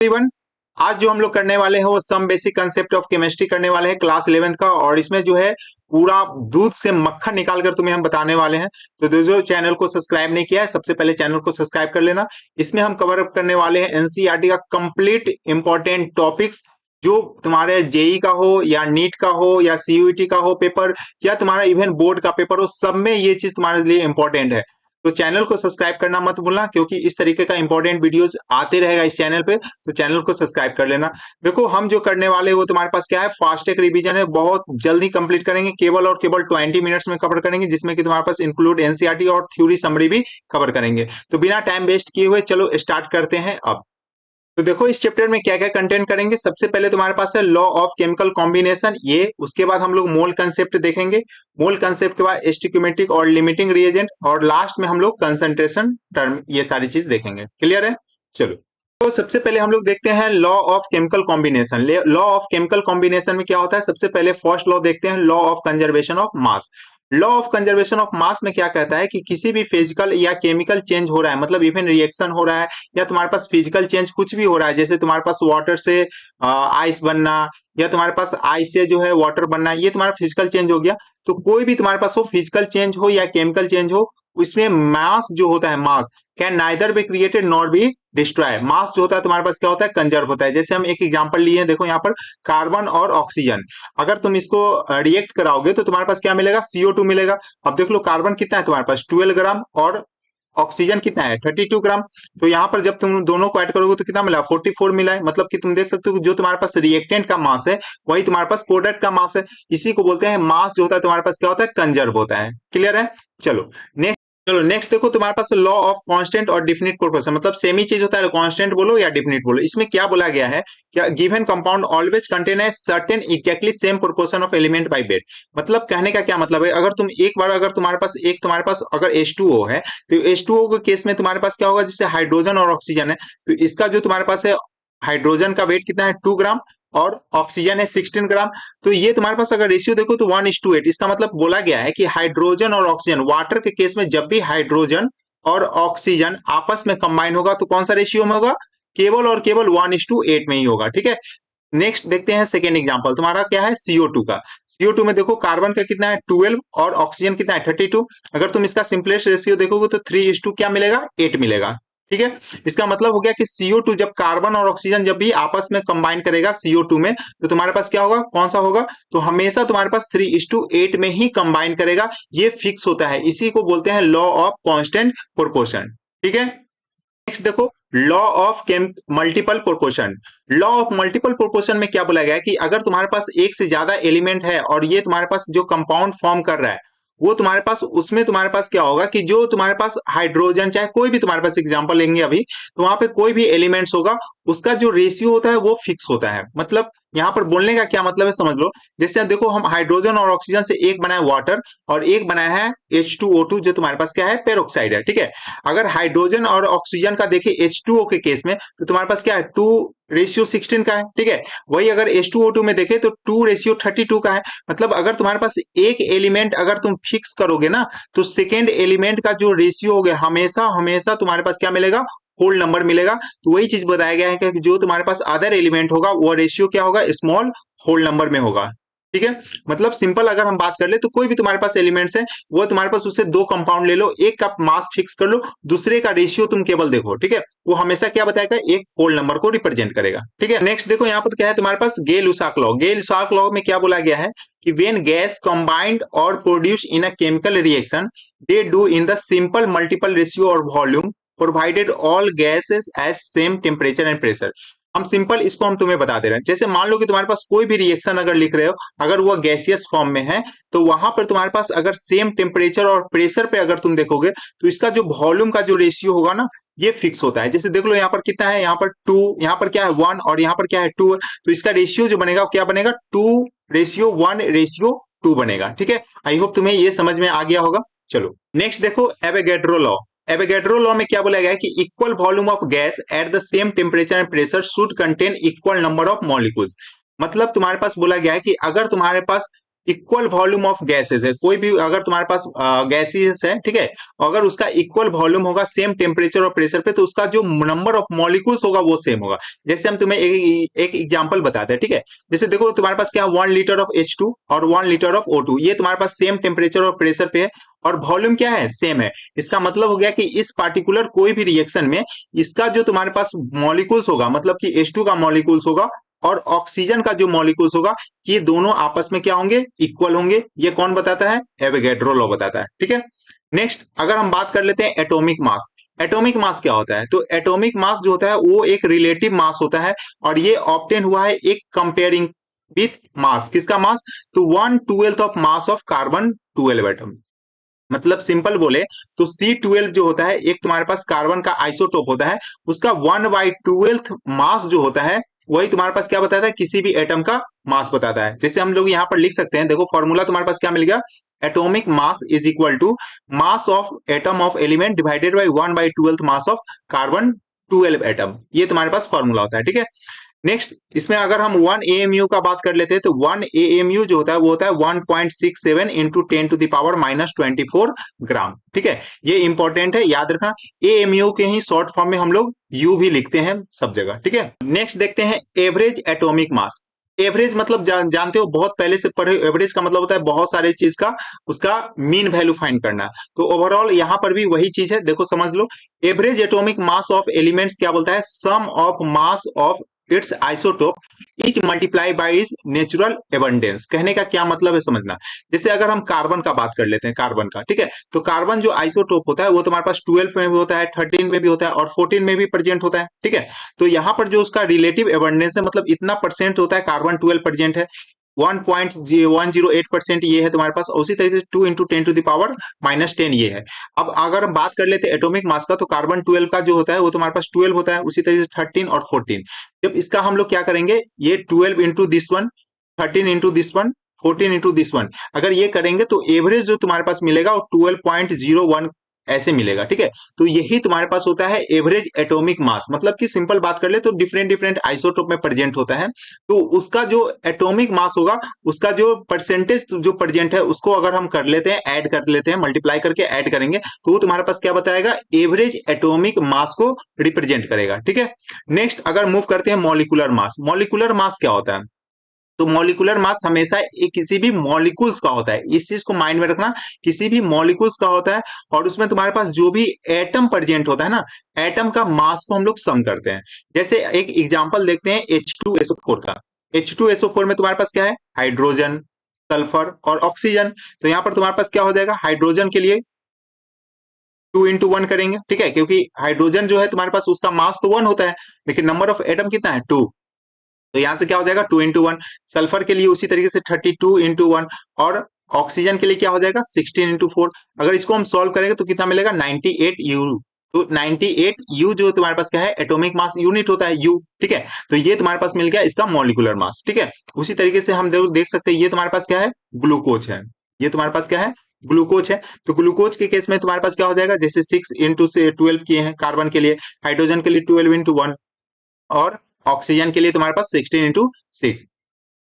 Everyone, आज जो हम लोग करने वाले हैं वो some basic concept of chemistry करने वाले हैं क्लास 11th का। और इसमें जो है पूरा दूध से मक्खन निकाल कर तुम्हें हम बताने वाले हैं। तो जो चैनल को सब्सक्राइब नहीं किया है, सबसे पहले चैनल को सब्सक्राइब कर लेना। इसमें हम कवर अप करने वाले हैं एनसीईआरटी का कंप्लीट इंपॉर्टेंट टॉपिक्स, जो तुम्हारे जेई का हो या नीट का हो या सीयूईटी का हो पेपर, या तुम्हारा इवन बोर्ड का पेपर हो, सब में ये चीज तुम्हारे लिए इंपॉर्टेंट है। तो चैनल को सब्सक्राइब करना मत भूलना, क्योंकि इस तरीके का इंपॉर्टेंट वीडियोस आते रहेगा इस चैनल पे। तो चैनल को सब्सक्राइब कर लेना। देखो, हम जो करने वाले हैं वो तुम्हारे पास क्या है, फास्टैग रिवीजन है, बहुत जल्दी कंप्लीट करेंगे। केवल और केवल 20 मिनट्स में कवर करेंगे, जिसमें कि तुम्हारे पास इंक्लूड एनसीईआरटी और थ्योरी समरी भी कवर करेंगे। तो बिना टाइम वेस्ट किए हुए चलो स्टार्ट करते हैं अब। तो देखो, इस चैप्टर में क्या क्या कंटेंट करेंगे। सबसे पहले तुम्हारे पास है लॉ ऑफ केमिकल कॉम्बिनेशन, ये। उसके बाद हम लोग मोल कंसेप्ट देखेंगे। मोल कंसेप्ट के बाद स्टोइकियोमेट्रिक और लिमिटिंग रिएजेंट, और लास्ट में हम लोग कंसंट्रेशन टर्म, ये सारी चीज देखेंगे। क्लियर है? चलो, तो सबसे पहले हम लोग देखते हैं law of chemical combination. Law of chemical combination में क्या होता है, सबसे पहले फर्स्ट लॉ देखते हैं, law of conservation of mass. Law of conservation of mass में क्या कहता है कि किसी भी फिजिकल या केमिकल चेंज हो रहा है, मतलब इवन रिएक्शन हो रहा है या तुम्हारे पास फिजिकल चेंज कुछ भी हो रहा है, जैसे तुम्हारे पास वाटर से आइस बनना, या तुम्हारे पास आइस से जो है वाटर बनना, ये तुम्हारा फिजिकल चेंज हो गया। तो कोई भी तुम्हारे पास हो, फिजिकल चेंज हो या केमिकल चेंज हो, उसमें मास जो होता है, mass can neither be created nor be destroy. Mass जो होता है तुम्हारे पास क्या होता है, कंजर्व होता है। जैसे हम एक एग्जांपल लिए हैं, देखो यहाँ पर कार्बन और ऑक्सीजन, अगर तुम इसको रिएक्ट कराओगे तो तुम्हारे पास क्या मिलेगा, CO2 मिलेगा। अब देख लो, कार्बन कितना है तुम्हारे पास, 12 ग्राम, और ऑक्सीजन कितना है, 32 ग्राम। तो यहाँ पर जब तुम दोनों को ऐड करोगे तो कितना मिला, 44 मिला है। मतलब कि तुम देख सकते हो कि जो तुम्हारे पास रिएक्टेंट का मास है वही तुम्हारे पास प्रोडक्ट का मास है। इसी को बोलते हैं मास जो होता है तुम्हारे पास क्या होता है, कंजर्व होता है। क्लियर है? चलो नेक्स्ट देखो, तुम्हारे पास लॉ ऑफ कांस्टेंट और डिफिनिट प्रोपोर्शन, मतलब सेम ही चीज होता है, कांस्टेंट बोलो या डिफिनिट बोलो। इसमें क्या बोला गया है, क्या given compound always contain a certain exactly same proportion of element by weight. मतलब कहने का क्या मतलब है, अगर तुम एक बार, अगर तुम्हारे पास अगर H2O है, तो H2O के केस में तुम्हारे पास क्या होगा, जैसे हाइड्रोजन और ऑक्सीजन है, तो इसका जो तुम्हारे पास है, हाइड्रोजन का वेट कितना है, 2 ग्राम, और ऑक्सीजन है 16 ग्राम। तो ये तुम्हारे पास अगर रेशियो देखो तो 1:8। इसका मतलब बोला गया है कि हाइड्रोजन और ऑक्सीजन, वाटर के केस में जब भी हाइड्रोजन और ऑक्सीजन आपस में कंबाइन होगा तो कौन सा रेशियो में होगा, केवल और केवल 1:8 में ही होगा। ठीक है? नेक्स्ट देखते हैं सेकेंड एग्जांपल, तुम्हारा क्या है, CO2 का। CO2 में देखो, कार्बन का कितना है 12 और ऑक्सीजन कितना है 32। अगर तुम इसका सिंपलेस्ट रेशियो देखोगे तो 3:2 क्या मिलेगा, 8 मिलेगा। ठीक है? इसका मतलब हो गया कि CO2 जब कार्बन और ऑक्सीजन जब भी आपस में कंबाइन करेगा CO2 में, तो तुम्हारे पास क्या होगा, कौन सा होगा, तो हमेशा तुम्हारे पास 3:8 में ही कंबाइन करेगा। ये फिक्स होता है, इसी को बोलते हैं लॉ ऑफ कांस्टेंट प्रोपोर्शन। ठीक है? नेक्स्ट देखो, law of multiple proportion. Law of multiple proportion में क्या बोला गया है कि अगर तुम्हारे पास एक से ज्यादा एलिमेंट है और ये तुम्हारे पास जो कंपाउंड फॉर्म कर रहा है, वो तुम्हारे पास, उसमें तुम्हारे पास क्या होगा कि जो तुम्हारे पास हाइड्रोजन, चाहे कोई भी तुम्हारे पास एग्जांपल लेंगे अभी, तो वहां पे कोई भी एलिमेंट्स होगा, उसका जो रेशियो होता है वो फिक्स होता है। मतलब यहाँ पर बोलने का क्या मतलब है, समझ लो। जैसे देखो, हम हाइड्रोजन और ऑक्सीजन से एक बनाए वाटर, और एक बनाया है H2O2, जो तुम्हारे पास क्या है, पेरोक्साइड है। ठीक है? अगर हाइड्रोजन और ऑक्सीजन का देखें H2O के केस में, तो तुम्हारे पास क्या है, 2:16 का है। ठीक है? वही अगर H2O2 में देखें तो 2:32 का है। मतलब अगर तुम्हारे पास एक एलिमेंट अगर तुम फिक्स करोगे ना, तो सेकेंड एलिमेंट का जो रेशियो हो गया, हमेशा हमेशा तुम्हारे पास क्या मिलेगा, होल नंबर मिलेगा। तो वही चीज बताया गया है कि जो तुम्हारे पास अदर एलिमेंट होगा वो रेशियो क्या होगा, स्मॉल होल नंबर में होगा। ठीक है? मतलब सिंपल अगर हम बात कर ले तो कोई भी तुम्हारे पास एलिमेंट्स है, वो तुम्हारे पास उससे दो कंपाउंड ले लो, एक का मास फिक्स कर लो, दूसरे का रेशियो तुम केवल देखो। ठीक है? वो हमेशा क्या बताएगा, एक होल नंबर को रिप्रेजेंट करेगा। ठीक है? नेक्स्ट देखो, यहाँ पर क्या है तुम्हारे पास, गेल-लुसाक लॉ। गेल-लुसाक लॉ में क्या बोला गया है कि व्हेन गैस कंबाइंड और produce in a chemical reaction, they do in the simple multiple ratio और volume provided all gases as same temperature and pressure. हम सिंपल इसको हम तुम्हें बता दे रहे हैं। जैसे मान लो कि तुम्हारे पास कोई भी रिएक्शन अगर लिख रहे हो, अगर वो गैसियस फॉर्म में है, तो वहां पर तुम्हारे पास अगर सेम टेम्परेचर और प्रेशर पे अगर तुम देखोगे, तो इसका जो वॉल्यूम का जो रेशियो होगा ना, ये फिक्स होता है। जैसे देख लो, यहाँ पर कितना है, यहाँ पर 2, यहाँ पर क्या है 1, और यहाँ पर क्या है 2 है। तो इसका रेशियो जो बनेगा क्या बनेगा, 2:1:2 बनेगा। ठीक है? आई होप तुम्हें ये समझ में आ गया होगा। चलो नेक्स्ट देखो, एवोगैड्रो लॉ। एवोगैड्रो लॉ में क्या बोला गया है कि equal volume of gas at the same temperature and pressure should contain equal number of molecules. मतलब तुम्हारे पास बोला गया है कि अगर तुम्हारे पास इक्वल वॉल्यूम ऑफ गैसेस है, कोई भी अगर तुम्हारे पास गैसेस है, ठीक है, अगर उसका इक्वल वॉल्यूम होगा सेम टेम्परेचर और प्रेशर पे, तो उसका जो नंबर ऑफ मॉलिक्यूल्स होगा वो सेम होगा। जैसे हम तुम्हें एक एग्जांपल बताते हैं, ठीक है। जैसे देखो तुम्हारे पास क्या है, 1 लीटर ऑफ H2 और 1 लीटर ऑफ O2, ये तुम्हारे पास सेम टेम्परेचर और प्रेशर पे है और वॉल्यूम क्या है, सेम है। इसका मतलब हो गया कि इस पार्टिकुलर कोई भी रिएक्शन में इसका जो तुम्हारे पास मॉलिक्यूल्स होगा, मतलब कि H2 का मॉलिक्यूल्स होगा और ऑक्सीजन का जो मॉलिक्यूल्स होगा, ये दोनों आपस में क्या होंगे, इक्वल होंगे। ये कौन बताता है, एवोगैड्रो लॉ बताता है, ठीक है। नेक्स्ट अगर हम बात कर लेते हैं एटॉमिक मास। एटॉमिक मास क्या होता है, तो एटॉमिक मास जो होता है वो एक रिलेटिव मास होता है और ये ऑब्टेन हुआ है एक कंपेयरिंग विथ मास, किसका मास, तो 1/12 of mass of carbon 12 atom. मतलब सिंपल बोले तो C12 जो होता है एक तुम्हारे पास कार्बन का आइसोटोप होता है, उसका 1/12 मास जो होता है वही तुम्हारे पास क्या बताता है, किसी भी एटम का मास बताता है। जैसे हम लोग यहाँ पर लिख सकते हैं, देखो फॉर्मूला तुम्हारे पास क्या मिल गया, atomic mass is equal to mass of atom of element divided by 1/12 mass of carbon 12 atom, ये तुम्हारे पास फॉर्मूला होता है, ठीक है। नेक्स्ट इसमें अगर हम 1 AMU का बात कर लेते हैं, तो 1 AMU जो होता है वो होता है 1.67 इंटू 10⁻⁻24 ग्राम, ठीक है। ये इंपॉर्टेंट है, याद रखना। AMU के ही शॉर्ट फॉर्म में हम लोग U भी लिखते हैं सब जगह, ठीक है। नेक्स्ट देखते हैं एवरेज एटॉमिक मास। एवरेज मतलब जानते हो, बहुत पहले से पढ़े, एवरेज का मतलब होता है बहुत सारे चीज का उसका मीन वैल्यू फाइंड करना। तो ओवरऑल यहाँ पर भी वही चीज है, देखो समझ लो। Average atomic mass of elements क्या बोलता है, sum of mass of its isotope is multiply by is natural abundance. कहने का क्या मतलब है समझना। जैसे अगर हम कार्बन का बात कर लेते हैं, कार्बन का, ठीक है, तो कार्बन जो आइसोटोप होता है वो तुम्हारे पास 12 में भी होता है, 13 में भी होता है और 14 में भी प्रेजेंट होता है, ठीक है। तो यहाँ पर जो उसका रिलेटिव एबंडेंस है, मतलब इतना परसेंट होता है, कार्बन 12 प्रेजेंट है, 1.108% ये है तुम्हारे पास। उसी तरीके से 2 × 10⁻⁻10 ये है। अब अगर हम बात कर लेते हैं एटॉमिक मास का, तो कार्बन 12 का जो होता है वो तुम्हारे पास 12 होता है, उसी तरीके से 13 और 14। जब इसका हम लोग क्या करेंगे, ये 12 into this one, 13 into this one, 14 into this one, अगर ये करेंगे तो एवरेज जो तुम्हारे पास मिलेगा वो 12.01 ऐसे मिलेगा, ठीक है। तो यही तुम्हारे पास होता है एवरेज एटॉमिक मास, मतलब कि सिंपल बात कर ले तो डिफरेंट डिफरेंट आइसोटोप में प्रेजेंट होता है, तो उसका जो एटॉमिक मास होगा उसका जो परसेंटेज जो प्रेजेंट है उसको अगर हम कर लेते हैं, ऐड कर लेते हैं, मल्टीप्लाई करके ऐड करेंगे, तो वो तुम्हारे पास क्या बताएगा, एवरेज एटॉमिक मास को रिप्रेजेंट करेगा, ठीक है। नेक्स्ट अगर मूव करते हैं मॉलिकुलर मास। मॉलिकुलर मास क्या होता है, तो मॉलिकुलर मास हमेशा एक किसी भी मॉलिक्यूल्स का होता है, इस चीज को माइंड में रखना, किसी भी मॉलिक्यूल्स का होता है और उसमें तुम्हारे पास जो भी एटम प्रेजेंट होता है ना, एटम का मास को हम लोग सम करते हैं। जैसे एक एग्जांपल देखते हैं H2SO4 का। H2SO4 में तुम्हारे पास क्या है, हाइड्रोजन, सल्फर और ऑक्सीजन। तो यहाँ पर तुम्हारे पास क्या हो जाएगा, हाइड्रोजन के लिए 2 × 1 करेंगे, ठीक है, क्योंकि हाइड्रोजन जो है तुम्हारे पास उसका मास तो 1 होता है, लेकिन नंबर ऑफ एटम कितना है, 2। तो यहां से क्या हो जाएगा, 2 × 1। सल्फर के लिए उसी तरीके से 32 × 1 और ऑक्सीजन के लिए क्या हो जाएगा, 16 × 4। अगर इसको हम सॉल्व करेंगे तो कितना मिलेगा, 98U। तो 98U जो तुम्हारे पास क्या है, एटॉमिक मास यूनिट होता है U, ठीक है। तो ये तुम्हारे पास मिल गया इसका मॉलिकुलर मास, ठीक है। उसी तरीके से हम देख सकते हैं, ये तुम्हारे पास क्या है, ग्लूकोज है। ये तुम्हारे पास क्या है, ग्लूकोज है। तो ग्लूकोज के केस में तुम्हारे पास क्या हो जाएगा, जैसे 6 × 12 किए हैं कार्बन के लिए, हाइड्रोजन के लिए 12 × 1 और ऑक्सीजन के लिए तुम्हारे पास 16 × 6।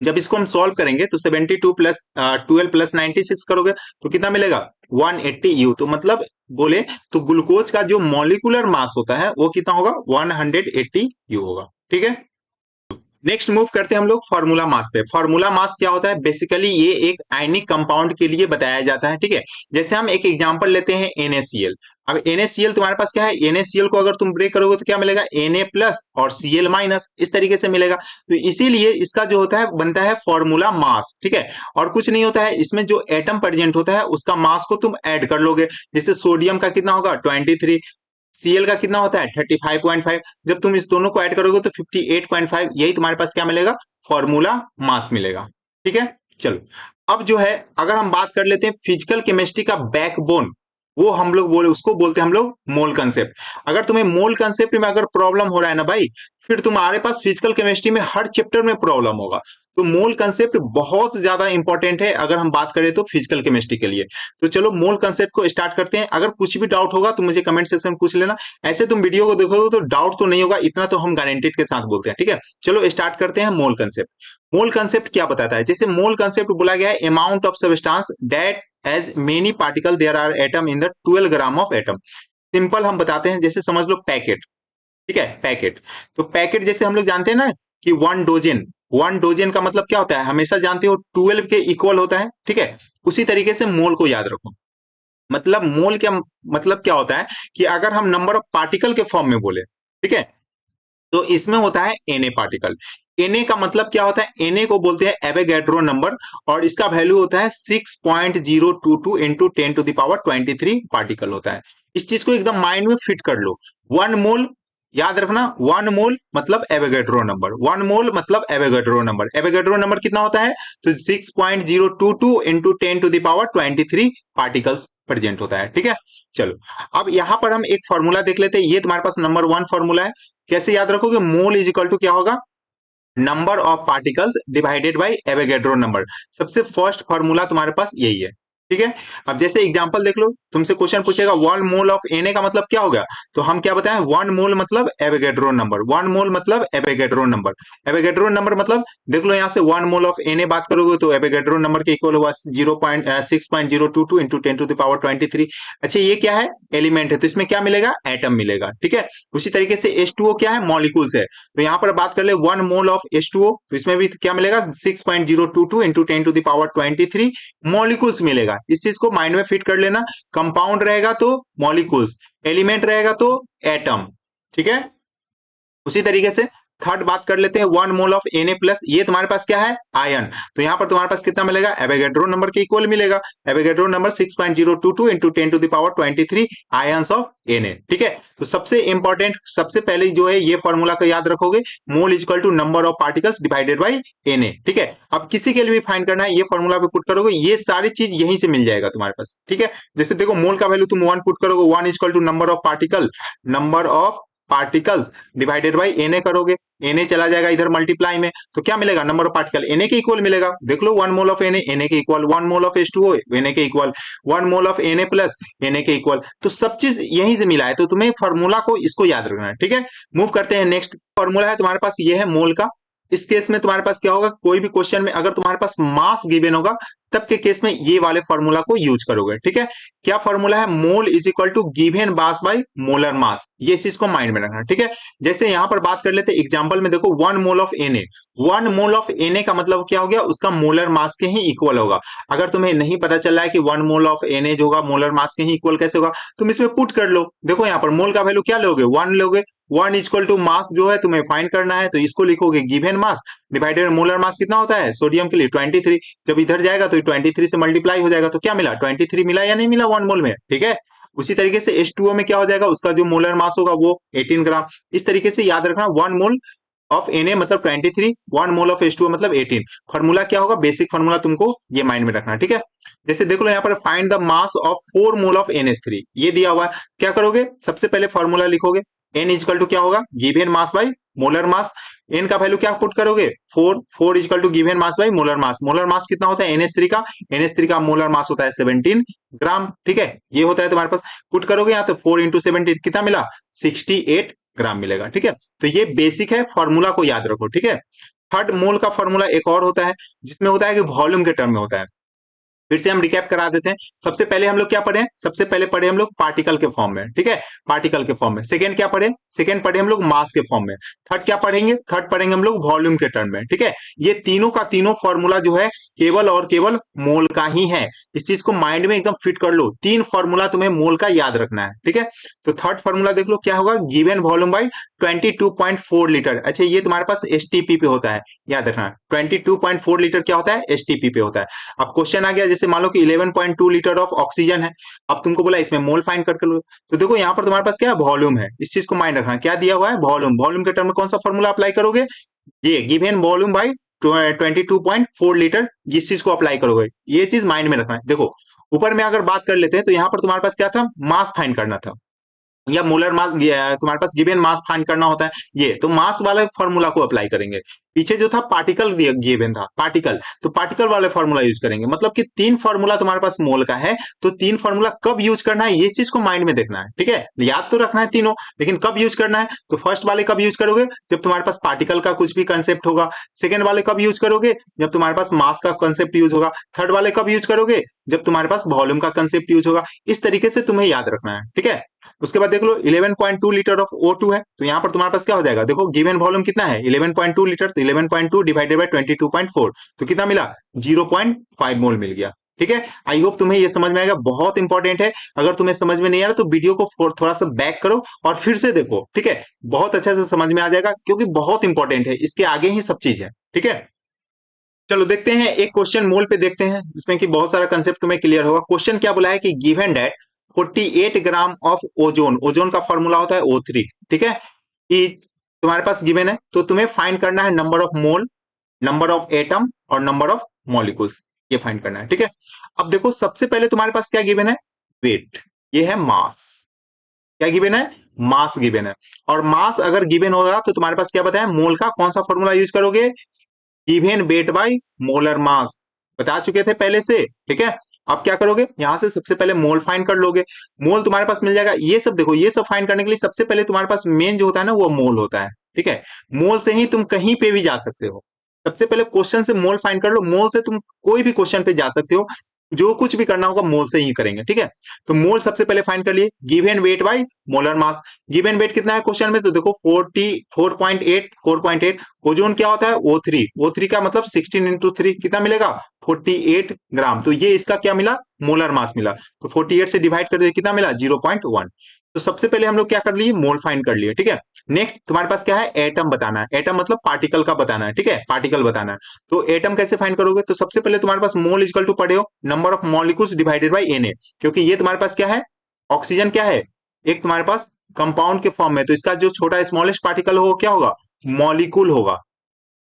जब इसको हम सॉल्व करेंगे तो 72 प्लस 12 प्लस 96 करोगे तो कितना मिलेगा, 180U। तो मतलब बोले तो ग्लूकोज का जो मॉलिकुलर मास होता है वो कितना होगा, 180U होगा, ठीक है। नेक्स्ट मूव करते हैं हम लोग फार्मूला मास पे। फार्मूला मास क्या होता है, बेसिकली ये एक आयनिक कंपाउंड के लिए बताया जाता है, ठीक है। जैसे हम एक एग्जांपल लेते हैं NaCl। अब NaCl तुम्हारे पास क्या है, NaCl को अगर तुम ब्रेक करोगे तो क्या मिलेगा, Na प्लस और Cl माइनस, इस तरीके से मिलेगा। तो इसीलिए इसका जो होता है बनता है फॉर्मूला मास, ठीक है। और कुछ नहीं होता है, इसमें जो एटम प्रेजेंट होता है उसका मास को तुम ऐड कर लोगे। जैसे सोडियम का कितना होगा, 23, Cl का कितना होता है, 35.5। जब तुम इस दोनों को ऐड करोगे तो 58.5, यही तुम्हारे पास क्या मिलेगा, फॉर्मूला मास मिलेगा, ठीक है। चलो अब जो है अगर हम बात कर लेते हैं फिजिकल केमिस्ट्री का बैकबोन, वो हम लोग बोले, उसको बोलते हैं हम लोग मोल कंसेप्ट। अगर तुम्हें मोल कंसेप्ट में अगर प्रॉब्लम हो रहा है ना भाई, फिर तुम्हारे पास फिजिकल केमिस्ट्री में हर चैप्टर में प्रॉब्लम होगा। तो मोल कंसेप्ट बहुत ज्यादा इंपॉर्टेंट है अगर हम बात करें तो फिजिकल केमिस्ट्री के लिए। तो चलो मोल कंसेप्ट को स्टार्ट करते हैं। अगर कुछ भी डाउट होगा तो मुझे कमेंट सेक्शन में पूछ लेना। ऐसे तुम वीडियो को देखोगे तो डाउट तो नहीं होगा, इतना तो हम गारंटेड के साथ बोलते हैं, ठीक है। चलो स्टार्ट करते हैं मोल कंसेप्ट। मोल कंसेप्ट क्या बताता है? जैसे मोल कंसेप्ट बोला गया है amount of substance that as many particle there are atom in the 12 gram of atom. Simple हम बताते हैं, जैसे समझ लो पैकेट, ठीक है, पैकेट। तो पैकेट जैसे हम लोग जानते हैं ना कि 1 डोजन, 1 डोजन का मतलब क्या होता है, हमेशा जानते हो 12 के इक्वल होता है, ठीक है। उसी तरीके से मोल को याद रखो। मतलब मोल क्या, मतलब क्या होता है कि अगर हम नंबर ऑफ पार्टिकल के फॉर्म में बोले, ठीक है, तो इसमें होता है एनए पार्टिकल। एनए का मतलब क्या होता है? एनए को बोलते हैं एवोगैड्रो नंबर, और इसका वैल्यू होता है 6.022 into 10 to the power 23 particle होता है। इस चीज को एकदम माइंड में फिट कर लो। 1 मोल, याद रखना, 1 मोल मतलब एवोगैड्रो नंबर, 1 मोल मतलब एवोगैड्रो नंबर। एवोगैड्रो नंबर कितना होता है? तो 6.022 into 10 to the power 23 particles present होता है, ठीक है। चलो, अब यहां पर हम एक फॉर्मूला देख लेते हैं। ये तुम्हारे पास नंबर 1 फॉर्मूला है। कैसे याद रखोगे? मोल इज इक्वल टू क्या होगा? Number of particles divided by Avogadro number. सबसे फर्स्ट फॉर्मूला तुम्हारे पास यही है, ठीक है। अब जैसे एग्जांपल देख लो, तुमसे क्वेश्चन पूछेगा 1 मोल ऑफ एनए का मतलब क्या होगा, तो हम क्या बताएं? 1 मोल मतलब एवोगैड्रो नंबर, 1 मोल मतलब एवोगैड्रो नंबर। एवोगैड्रो नंबर मतलब देख लो, यहाँ से 1 मोल ऑफ एनए बात करोगे तो एवोगैड्रो नंबर के इक्वल होगा 6.022 इंटू 10 टू द पावर 23। अच्छा, ये क्या है? एलिमेंट है, तो इसमें क्या मिलेगा? एटम मिलेगा, ठीक है। उसी तरीके से H2O क्या है? मॉलिक्यूल्स है। तो यहाँ पर बात कर ले 1 मोल ऑफ H2O, तो इसमें भी क्या मिलेगा? 6.022 into 10 to the power 23 molecules मिलेगा। इस चीज को माइंड में फिट कर लेना। कंपाउंड रहेगा तो मॉलिक्यूल्स, एलिमेंट रहेगा तो एटम, ठीक है। उसी तरीके से थर्ड बात कर लेते हैं, 1 मोल ऑफ Na प्लस, ये तुम्हारे पास क्या है? आयन। तो यहां पर तुम्हारे पास कितना मिलेगा? एवोगैड्रो नंबर के इक्वल मिलेगा। Avogadro number 6.022 into 10 to the power 23 ions of Na, ठीक है। तो सबसे इंपॉर्टेंट, सबसे पहले जो है ये फॉर्मूला को याद रखोगे, mole equal to number of particles divided by Na, ठीक है। अब किसी के लिए भी फाइंड करना है, ये फॉर्मूला पे पुट करोगे, ये सारी चीज यहीं से मिल जाएगा तुम्हारे पास, ठीक है। जैसे देखो, मोल का वैल्यू तुम 1 पुट करोगे, 1 equal to number of particle, number of particles divided by Na करोगे, Na चला जाएगा इधर मल्टीप्लाई में, तो क्या मिलेगा? नंबर ऑफ पार्टिकल Na के इक्वल मिलेगा। देख लो, 1 मोल ऑफ Na के equal, 1 mole of H2O Na के equal, 1 mole of Na plus Na के इक्वल। तो सब चीज यहीं से मिला है, तो तुम्हें फॉर्मूला को इसको याद रखना है, ठीक है। मूव करते हैं, नेक्स्ट फॉर्मूला है तुम्हारे पास, ये है मोल का। इस केस में तुम्हारे पास क्या होगा? कोई भी क्वेश्चन में अगर तुम्हारे पास मास गिवन होगा, तब के केस में ये वाले फॉर्मूला को यूज करोगे, ठीक है। क्या फॉर्मूला है? Mole is equal to given mass by molar mass. ये चीज को माइंड में रखना, ठीक है। जैसे यहां पर बात कर लेते हैं एग्जांपल में, देखो 1 mole of Na, 1 mole of Na का मतलब क्या हो गया? उसका मोलर मास के ही इक्वल होगा। अगर तुम्हें नहीं पता चल रहा है कि 1 मोल ऑफ Na जो होगा मोलर मास के ही इक्वल कैसे होगा, तुम इसमें पुट कर लो। देखो यहाँ पर मोल का वैल्यू क्या लोगे? 1 लोगे। 1 इक्वल टू मास जो है तुम्हें फाइंड करना है, तो इसको लिखोगे given mass divided molar mass. कितना होता है सोडियम के लिए? 23। जब इधर जाएगा तो 23 से मल्टीप्लाई हो जाएगा, तो क्या मिला? 23 मिला या नहीं मिला 1 मोल में, ठीक है। उसी तरीके से H2O में क्या हो जाएगा? उसका जो मोलर मास होगा वो 18 ग्राम। इस तरीके से याद रखना, 1 मोल ऑफ Na मतलब 23, 1 मोल ऑफ H2O मतलब 18। फॉर्मूला क्या होगा? बेसिक फॉर्मूला तुमको ये माइंड में रखना, ठीक है। जैसे देख लो यहाँ पर, find the mass of 4 mole of NH3, ये दिया हुआ है। क्या करोगे? सबसे पहले फॉर्मूला लिखोगे, N इक्वल टू क्या होगा? Given mass by molar mass. N का वैल्यू क्या पुट करोगे? 4, 4 equal to given mass by molar mass. Molar mass कितना होता है NH3 का? NH3 का मोलर मास होता है 17 ग्राम, ठीक है। ये होता है तुम्हारे पास, पुट करोगे यहाँ तो 4 इंटू 17 कितना मिला? 68 ग्राम मिलेगा, ठीक है। तो ये बेसिक है, फॉर्मूला को याद रखो, ठीक है। थर्ड मोल का फॉर्मूला एक और होता है, जिसमें होता है कि वॉल्यूम के टर्म में होता है। फिर से हम रिकैप करा देते हैं। सबसे पहले हम लोग क्या पढ़े? सबसे पहले पढ़े हम लोग पार्टिकल के फॉर्म में, ठीक है, पार्टिकल के फॉर्म में। सेकंड क्या पढ़े? सेकंड पढ़े हम लोग मास के फॉर्म में। थर्ड क्या पढ़ेंगे? थर्ड पढ़ेंगे हम लोग वॉल्यूम के टर्म में, ठीक है। ये तीनों का तीनों फॉर्मूला जो है केवल और केवल मोल का ही है। इस चीज को माइंड में एकदम फिट कर लो, 3 फॉर्मूला तुम्हें मोल का याद रखना है, ठीक है। तो थर्ड फॉर्मूला देख लो क्या होगा? Given volume by 22.4 litre. अच्छा, ये तुम्हारे पास एसटीपी पे होता है, याद रखना। 22.4 लीटर क्या होता है? एसटीपी पे होता है। अब क्वेश्चन आ गया, जैसे मान लो कि 11.2 लीटर ऑफ ऑक्सीजन है। अब तुमको बोला इसमें मोल फाइंड करके लो, तो देखो यहाँ पर तुम्हारे पास क्या है? वॉल्यूम है। इस चीज को माइंड रखना, क्या दिया हुआ है? वॉल्यूम। वॉल्यूम के टर्म में कौन सा फॉर्मूला अप्लाई करोगे? ये गिवन वॉल्यूम बाई 22.4 लीटर, इस चीज को अप्लाई करोगे। ये चीज माइंड में रखना है। देखो, ऊपर में अगर बात कर लेते हैं तो यहाँ पर तुम्हारे पास क्या था, मास फाइंड करना था, या मोलर मास, तुम्हारे पास गिवन मास फाइंड करना होता है, ये तो मास वाले फॉर्मूला को अप्लाई करेंगे। पीछे जो था पार्टिकल गिवन था, पार्टिकल, तो पार्टिकल वाले फॉर्मूला यूज करेंगे। मतलब कि तीन फॉर्मूला तुम्हारे पास मोल का है, तो तीन फॉर्मूला कब यूज करना है ये चीज को माइंड में देखना है, ठीक है, याद तो रखना है तीनों, लेकिन कब यूज करना है। तो फर्स्ट वाले कब यूज करोगे, जब तुम्हारे पास पार्टिकल का कुछ भी कंसेप्ट होगा। सेकेंड वाले कब यूज करोगे, जब तुम्हारे पास मास का कंसेप्ट यूज होगा। थर्ड वाले कब यूज करोगे, जब तुम्हारे पास वॉल्यूम का कंसेप्ट यूज होगा। इस तरीके से तुम्हें याद रखना है, ठीक है। उसके बाद देख लो 11.2 लीटर ऑफ O2 है, तो यहां पर तुम्हारे पास क्या हो जाएगा, देखो गिवन वॉल्यूम कितना है 11.2 लीटर, तो 11.2 डिवाइडेड बाय 22.4, तो कितना मिला 0.5 मोल मिल गया, ठीक है। आई होप तुम्हें ये समझ में आएगा, बहुत इंपॉर्टेंट है। अगर तुम्हें समझ में नहीं आ रहा तो वीडियो को थोड़ा सा बैक करो और फिर से देखो, ठीक है, बहुत अच्छे से समझ में आ जाएगा, क्योंकि बहुत इंपॉर्टेंट है, इसके आगे ही सब चीज है, ठीक है। चलो देखते हैं एक क्वेश्चन मोल पे देखते हैं, जिसमें कि बहुत सारा कंसेप्ट तुम्हें क्लियर होगा। क्वेश्चन क्या बोला है कि given that 48 gram of ozone, ozone का फॉर्मूला होता है O3, ठीक है, कि तुम्हारे पास गिवन है, तो तुम्हें फाइंड करना है number of mole, number of atom और नंबर ऑफ मॉलिक्यूल्स, ये फाइंड करना है, ठीक है। अब देखो सबसे पहले तुम्हारे पास क्या गिवन है, वेट, ये है मास, क्या गिवन है, मास गिवन है। और मास अगर गिवन होगा तो तुम्हारे पास क्या बताया, मोल का कौन सा फॉर्मूला यूज करोगे, गिवन वेट बाय मोलर मास, बता चुके थे पहले से, ठीक है। अब क्या करोगे, यहां से सबसे पहले मोल फाइंड कर लोगे, मोल तुम्हारे पास मिल जाएगा। ये सब देखो, ये सब फाइंड करने के लिए सबसे पहले तुम्हारे पास मेन जो होता है ना वो मोल होता है, ठीक है। मोल से ही तुम कहीं पे भी जा सकते हो। सबसे पहले क्वेश्चन से मोल फाइंड कर लो, मोल से तुम कोई भी क्वेश्चन पे जा सकते हो, जो कुछ भी करना होगा मोल से ही करेंगे, ठीक है। तो मोल सबसे पहले फाइंड कर लिए, given weight by molar mass. Given weight कितना है क्वेश्चन में, तो देखो 4.8 ओजोन क्या होता है O3, O3 का मतलब 16 इंटू 3 कितना मिलेगा 48 ग्राम, तो ये इसका क्या मिला, मोलर मास मिला। तो 48 से डिवाइड कर दिया, कितना मिला 0.1। तो सबसे पहले हम लोग क्या कर लिए, मोल फाइंड कर लिए, ठीक है। नेक्स्ट तुम्हारे पास क्या है, एटम बताना है, एटम मतलब पार्टिकल का बताना है, ठीक है, पार्टिकल बताना है। तो एटम कैसे फाइंड करोगे, तो सबसे पहले तुम्हारे पास मोल इक्वल टू पढ़े हो number of molecules divided by Na, क्योंकि ये तुम्हारे पास क्या है, ऑक्सीजन क्या है, एक तुम्हारे पास कंपाउंड के फॉर्म में, तो इसका जो छोटा स्मॉलेस्ट पार्टिकल होगा क्या होगा, मॉलिक्यूल होगा।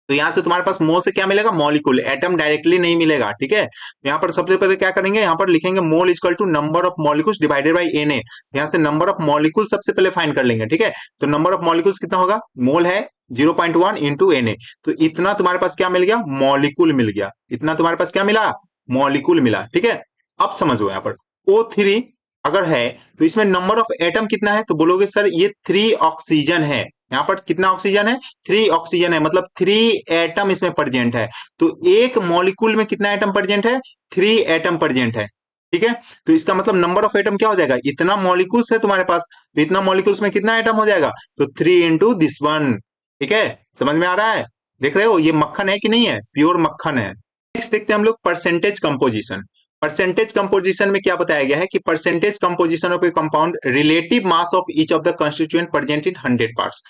तो यहां से तुम्हारे पास मोल से क्या मिलेगा, मॉलिक्यूल, एटम डायरेक्टली नहीं मिलेगा, ठीक है। यहाँ पर सबसे पहले क्या करेंगे, यहाँ पर लिखेंगे mole equal to number of molecules divided by Na, यहाँ से नंबर ऑफ मॉलिक्यूल सबसे पहले फाइंड कर लेंगे, ठीक है। तो नंबर ऑफ मॉलिक्यूल्स कितना होगा, मोल है 0.1 इंटू Na, तो इतना तुम्हारे पास क्या मिल गया, मॉलिक्यूल मिल गया, इतना तुम्हारे पास क्या मिला, मॉलिक्यूल मिला, ठीक है। अब समझो यहाँ पर O3 अगर है तो इसमें नंबर ऑफ एटम कितना है, तो बोलोगे सर ये 3 ऑक्सीजन है, यहाँ पर कितना ऑक्सीजन है, 3 ऑक्सीजन है, मतलब 3 एटम इसमें प्रेजेंट है। तो एक मॉलिक्यूल में कितना एटम प्रेजेंट है, 3 एटम प्रेजेंट है, ठीक है। तो इसका मतलब नंबर ऑफ एटम क्या हो जाएगा, इतना मॉलिक्यूल्स है तुम्हारे पास, तो इतना मॉलिक्यूल्स में कितना एटम हो जाएगा, तो 3 इंटू दिस वन, ठीक है। समझ में आ रहा है, देख रहे हो ये मक्खन है कि नहीं है, प्योर मक्खन है। नेक्स्ट देखते हैं हम लोग परसेंटेज कंपोजिशन। परसेंटेज कंपोजिशन में क्या बताया गया है कि percentage composition of A compound relative mass of each of the constituent present in 100 parts.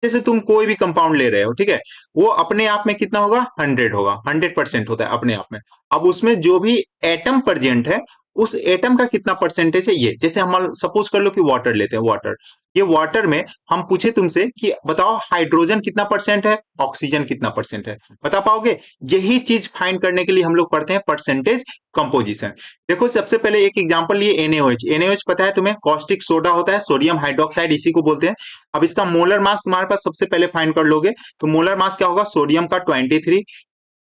जैसे तुम कोई भी कंपाउंड ले रहे हो, ठीक है, वो अपने आप में कितना होगा, 100 होगा, 100% होता है अपने आप में। अब उसमें जो भी एटम प्रेजेंट है उस एटम का कितना परसेंटेज है, ये जैसे हम सपोज कर लो कि वाटर लेते हैं, वाटर, ये वाटर में हम पूछे तुमसे कि बताओ हाइड्रोजन कितना परसेंट है, ऑक्सीजन कितना परसेंट है, बता पाओगे। यही चीज फाइंड करने के लिए हम लोग पढ़ते हैं परसेंटेज कंपोजिशन। देखो सबसे पहले एक एग्जांपल लिए NaOH, NaOH पता है तुम्हें, कॉस्टिक सोडा होता है, सोडियम हाइड्रोक्साइड इसी को बोलते हैं। अब इसका मोलर मास तुम्हारे पास सबसे पहले फाइंड कर लोगे, तो मोलर मास क्या होगा, सोडियम का 23,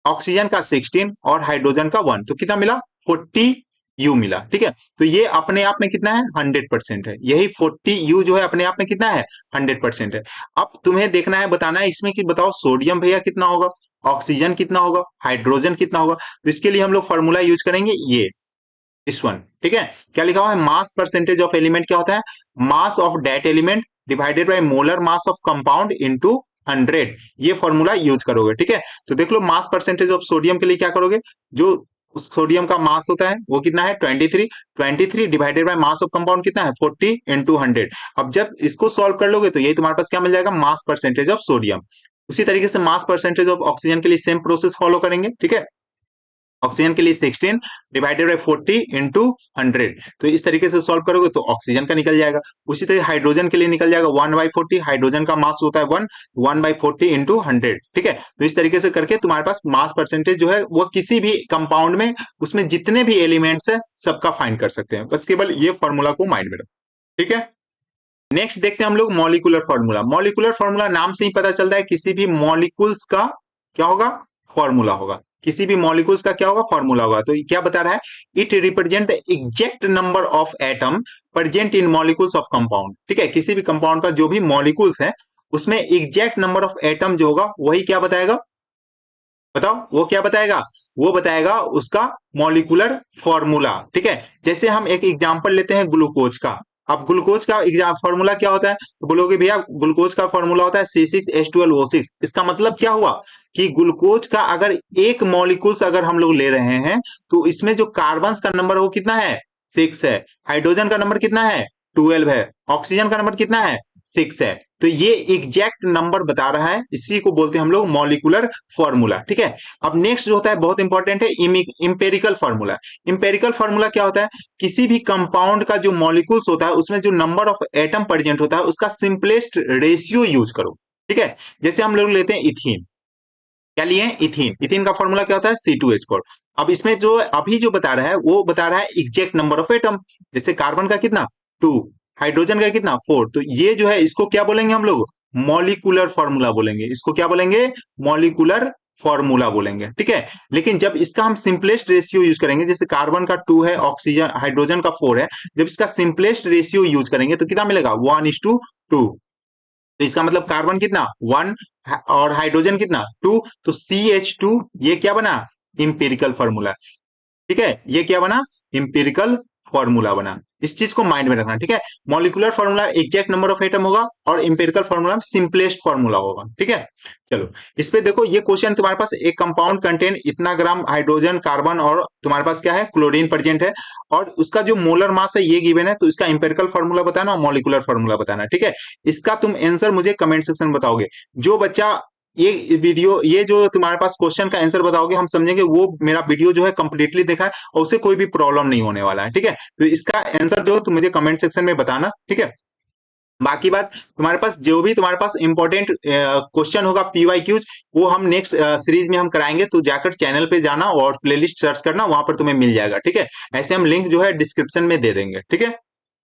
ऑक्सीजन का 16 और हाइड्रोजन का 1, तो कितना मिला 40 यू मिला, ठीक है। तो ये अपने आप में कितना है, 100% है, यही 40 यू जो है अपने आप में कितना है, 100% है। अब तुम्हें देखना है, बताना है इसमें कि बताओ सोडियम भैया कितना होगा, ऑक्सीजन कितना होगा, हाइड्रोजन कितना होगा। तो इसके लिए हम लोग फॉर्मूला यूज करेंगे ये, इस वन, ठीक है। क्या लिखा हुआ है, मास परसेंटेज ऑफ एलिमेंट क्या होता है, mass of that element divided by molar mass of compound into 100, ये फॉर्मूला यूज करोगे, ठीक है। तो देख लो मास परसेंटेज ऑफ सोडियम के लिए क्या करोगे, जो सोडियम का मास होता है वो कितना है 23, 23 divided by mass of compound कितना है 40 इंटू 100। अब जब इसको सॉल्व कर लोगे तो ये तुम्हारे पास क्या मिल जाएगा, मास परसेंटेज ऑफ सोडियम। उसी तरीके से मास परसेंटेज ऑफ ऑक्सीजन के लिए सेम प्रोसेस फॉलो करेंगे, ठीक है। ऑक्सीजन के लिए 16 डिवाइडेड बाय 40 इंटू 100, तो इस तरीके से सॉल्व करोगे तो ऑक्सीजन का निकल जाएगा। उसी तरह हाइड्रोजन के लिए निकल जाएगा 1/40, हाइड्रोजन का मास होता है 1/40 इंटू 100, ठीक है। तो इस तरीके से करके तुम्हारे पास मास परसेंटेज जो है वो किसी भी कंपाउंड में उसमें जितने भी एलिमेंट्स है सबका फाइंड कर सकते हैं, बस केवल ये फॉर्मूला को माइंड में रखो, ठीक है। नेक्स्ट देखते हैं हम लोग मॉलिक्यूलर फॉर्मूला। मॉलिक्यूलर फॉर्मूला नाम से ही पता चलता है किसी भी मॉलिक्यूल्स का क्या होगा, फॉर्मूला होगा। किसी भी मॉलिक्यूल्स का क्या होगा, फॉर्मूला होगा। तो क्या बता रहा है, it represent the exact number of atom present in molecules of compound, ठीक है। किसी भी कंपाउंड का जो भी मॉलिक्यूल्स है उसमें एग्जैक्ट नंबर ऑफ एटम जो होगा वही क्या बताएगा, बताओ वो क्या बताएगा, वो बताएगा उसका मॉलिक्यूलर फॉर्मूला, ठीक है। जैसे हम एक एग्जांपल लेते हैं ग्लूकोज का। अब ग्लूकोज का एग्जाम फॉर्मूला क्या होता है, तो बोलोगे भैया ग्लूकोज का फॉर्मूला होता है C6H12O6। इसका मतलब क्या हुआ कि ग्लूकोज का अगर एक मॉलिक्यूल्स अगर हम लोग ले रहे हैं तो इसमें जो कार्बन का नंबर वो कितना है, 6 है। हाइड्रोजन का नंबर कितना है, 12 है। ऑक्सीजन का नंबर कितना है, 6 है। तो ये एग्जैक्ट नंबर बता रहा है, इसी को बोलते हैं हम लोग मॉलिक्यूलर फॉर्मूला, ठीक है। अब नेक्स्ट जो होता है बहुत इंपॉर्टेंट है, इंपेरिकल फॉर्मूला। इंपेरिकल फॉर्मूला क्या होता है, किसी भी कंपाउंड का जो मॉलिक्यूल्स होता है उसमें जो नंबर ऑफ एटम प्रेजेंट होता है उसका सिंपलेस्ट रेशियो यूज करो, ठीक है। जैसे हम लोग लेते हैं इथीन, क्या लिए, इथीन। इथीन का फॉर्मूला क्या होता है, C2H4। अब इसमें जो अभी जो बता रहा है वो बता रहा है एग्जैक्ट नंबर ऑफ एटम। जैसे कार्बन का कितना 2, हाइड्रोजन का कितना 4, तो ये जो है इसको क्या बोलेंगे हम लोग, मॉलिक्यूलर फॉर्मूला बोलेंगे। इसको क्या बोलेंगे, मॉलिक्यूलर फॉर्मूला बोलेंगे, ठीक है। लेकिन जब इसका हम सिंपलेस्ट रेशियो यूज करेंगे, जैसे कार्बन का 2 है, ऑक्सीजन हाइड्रोजन का 4 है, जब इसका सिंपलेस्ट रेशियो यूज करेंगे तो कितना मिलेगा, 1:2। तो इसका मतलब कार्बन कितना 1 और हाइड्रोजन कितना 2, तो CH2 ये क्या बना, इंपेरिकल फॉर्मूला, ठीक है। ये क्या बना, इंपेरिकल फॉर्मूला बना। इस चीज को माइंड में रखना, ठीक है। Molecular formula exact number of atom होगा और इंपेरिकल फॉर्मूला सिंपलेस्ट फॉर्मूला होगा, ठीक है। चलो इस पे देखो, ये क्वेश्चन तुम्हारे पास एक कंपाउंड कंटेन इतना ग्राम हाइड्रोजन कार्बन और तुम्हारे पास क्या है क्लोरीन प्रेजेंट है और उसका जो मोलर मास है ये गिवन है, तो इसका इंपेरिकल फॉर्मूला बताना और मॉलिक्यूलर फॉर्मूला बताना, ठीक है। इसका तुम आंसर मुझे कमेंट सेक्शन में बताओगे। जो बच्चा ये वीडियो, ये जो तुम्हारे पास क्वेश्चन का आंसर बताओगे हम समझेंगे वो मेरा वीडियो जो है कंप्लीटली देखा है और उसे कोई भी प्रॉब्लम नहीं होने वाला है, ठीक है। तो इसका आंसर जो तुम मुझे कमेंट सेक्शन में बताना, ठीक है। बाकी बात तुम्हारे पास जो भी तुम्हारे पास इंपॉर्टेंट क्वेश्चन होगा PYQs, वो हम नेक्स्ट सीरीज में हम कराएंगे, तो जाकर चैनल पे जाना और प्लेलिस्ट सर्च करना, वहां पर तुम्हें मिल जाएगा, ठीक है। ऐसे हम लिंक जो है डिस्क्रिप्शन में दे देंगे, ठीक है।